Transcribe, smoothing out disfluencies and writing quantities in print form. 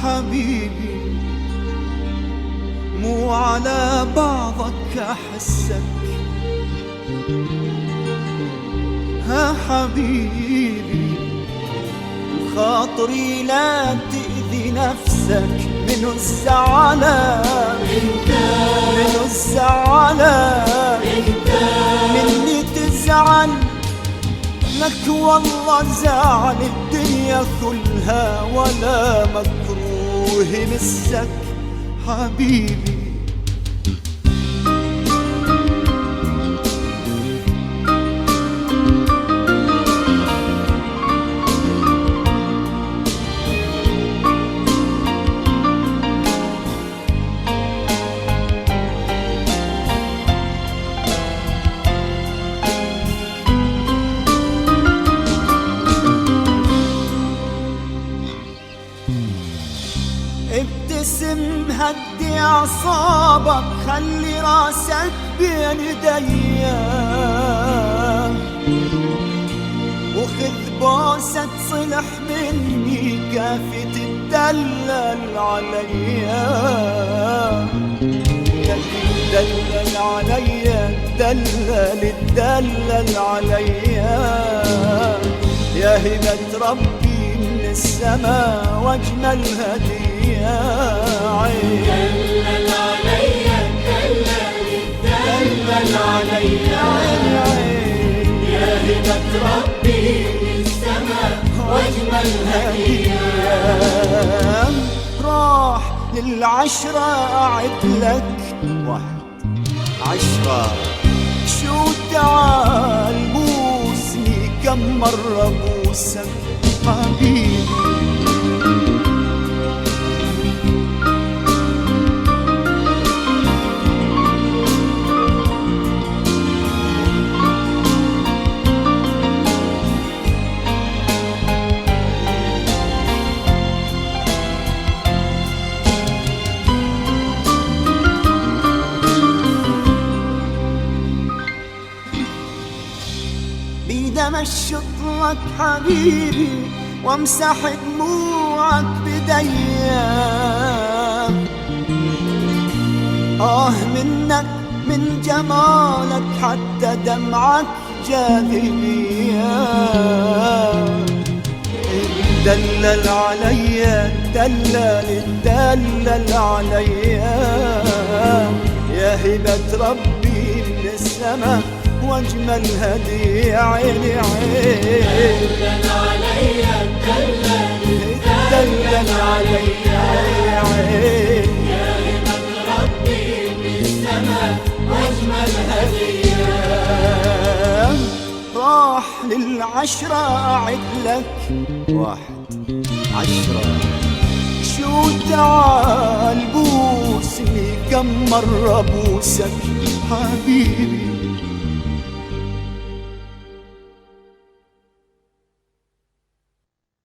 حبيبي مو على بعضك أحسك، ها حبيبي خاطري لا تأذي نفسك، منو الزعلان منو الزعلان مني تزعل لك، والله زعل الدنيا كلها ولا مكروه مسك حبيبي. ابتسم هدي اعصابك، خلي راسك بين ايديا، وخذ بوسة صلح مني كافي تدلل عليا، تدلل عليا تدلل عليا، يا هبة ربي من السما واجمل هدية يا عين. دلل عليا دلل عليا يا هبة ربي من السما واجمل هدية. راح للعشرة أعد لك 1 10، شو تعال بوسني كم مرة بوسك حبيبي. بيد امشط لك حبيبي وامسح دموعك بديا، منك من جمالك حتى دمعك جاذبية، دلل عليا دلل عليا، يا هبة ربي من السما واجمل هدية يا عيني عين. دلل عليا دلل عليا يا عين، يا هبة ربي من السما واجمل هدية. راح للعشرة أعد لك 1 10، شو تعال بوسني كم مرة بوسك حبيبي.